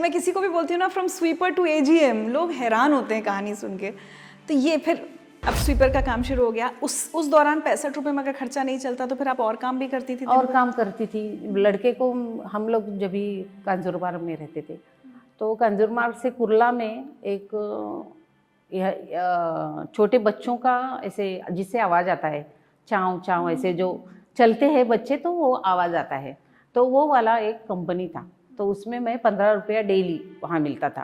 मैं किसी को भी बोलती हूँ ना फ्रॉम स्वीपर टू एजीएम, लोग हैरान होते हैं कहानी सुन के। तो ये फिर अब स्वीपर का काम शुरू हो गया, उस दौरान 65 रुपये में अगर खर्चा नहीं चलता तो फिर आप और काम भी करती थी? और काम करती थी। लड़के को हम लोग जब भी कांजूरमार्ग में रहते थे तो कांजूरमार्ग से कुर्ला में एक छोटे बच्चों का ऐसे जिससे आवाज़ आता है चाँव चाँव, ऐसे जो चलते हैं बच्चे तो वो आवाज़ आता है, तो वो वाला एक कंपनी था। तो उसमें मैं 15 रुपया डेली वहाँ मिलता था,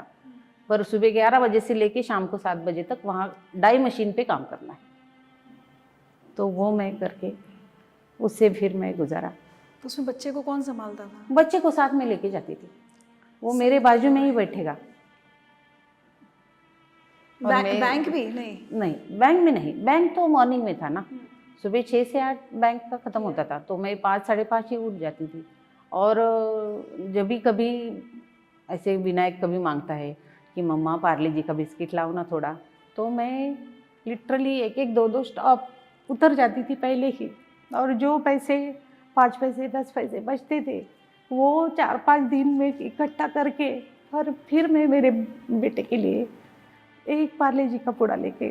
पर सुबह 11 बजे से लेके शाम को 7 बजे तक वहाँ डाई मशीन पे काम करना है। तो वो मैं करके उससे फिर मैं गुजारा। तो उसमें बच्चे को कौन संभालता था? बच्चे को साथ में लेके जाती थी, वो मेरे बाजू में ही बैठेगा। बैंक भी नहीं? नहीं, बैंक में नहीं, बैंक तो मॉर्निंग में था ना, सुबह 6 से 8 बैंक का ख़त्म होता था, तो मैं 5 साढ़े 5 ही उठ जाती थी। और जब भी कभी ऐसे विनायक कभी मांगता है कि मम्मा पार्ले जी का बिस्किट लाओ ना थोड़ा, तो मैं लिटरली एक एक 2 स्टॉप उतर जाती थी पहले ही, और जो पैसे 5 पैसे 10 पैसे बचते थे वो 4-5 दिन में इकट्ठा करके और फिर मैं मेरे बेटे के लिए एक पार्ले जी का पूड़ा लेके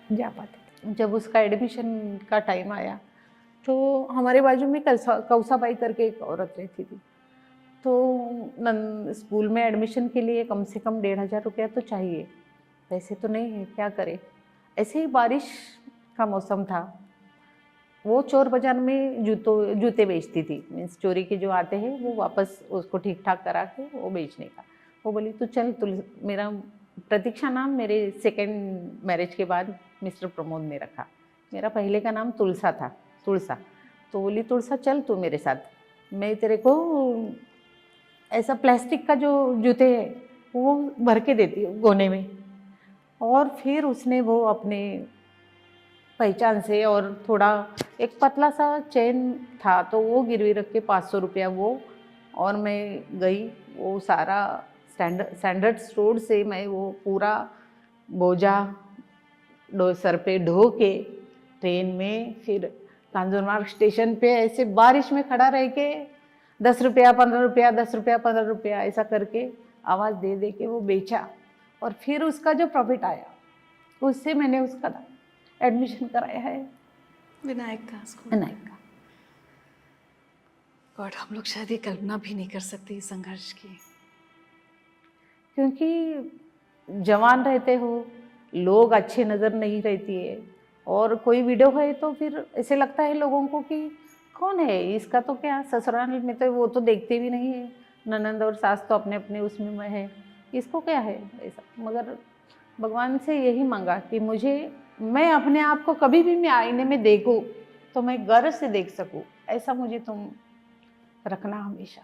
जा पाती। जब उसका एडमिशन का टाइम आया तो हमारे बाजू में कौसाबाई करके एक औरत रहती थी, तो स्कूल में एडमिशन के लिए कम से कम 1500 रुपया तो चाहिए, पैसे तो नहीं है, क्या करें। ऐसे ही बारिश का मौसम था, वो चोर बाज़ार में जूते बेचती थी, मीन्स चोरी के जो आते हैं वो वापस उसको ठीक ठाक करा के वो बेचने का। वो बोली तू चल, मेरा प्रतीक्षा नाम मेरे सेकेंड मैरिज के बाद मिस्टर प्रमोद ने रखा, मेरा पहले का नाम तुलसा था, तुलसा। तो बोली तुलसा चल तू मेरे साथ, मैं तेरे को ऐसा प्लास्टिक का जो जूते है वो भर के देती हूँ गोने में। और फिर उसने वो अपने पहचान से और थोड़ा एक पतला सा चेन था तो वो गिरवी रख के 500 रुपया वो, और मैं गई वो सारा स्टैंडर्ड स्टोर से मैं वो पूरा बोझा सर पे ढो के ट्रेन में फिर कांजूरमार्ग स्टेशन पे ऐसे बारिश में खड़ा रह के 10 रुपया 15 रुपया 10 रुपया 15 रुपया ऐसा करके आवाज़ दे दे के वो बेचा, और फिर उसका जो प्रॉफिट आया उससे मैंने उसका एडमिशन कराया है विनायक का स्कूल। विनायक का। गॉड, हम लोग शायद ये कल्पना भी नहीं कर सकते इस संघर्ष की, क्योंकि जवान रहते हो, लोग अच्छे नज़र नहीं रहती है, और कोई वीडियो है तो फिर ऐसे लगता है लोगों को कि कौन है इसका, तो क्या ससुराल में तो वो तो देखते भी नहीं है, ननंद और सास तो अपने अपने उसमें है, इसको क्या है ऐसा। मगर भगवान से यही मांगा कि मैं अपने आप को कभी भी मैं आईने में देखूं तो मैं गर्व से देख सकूं, ऐसा मुझे तुम रखना हमेशा।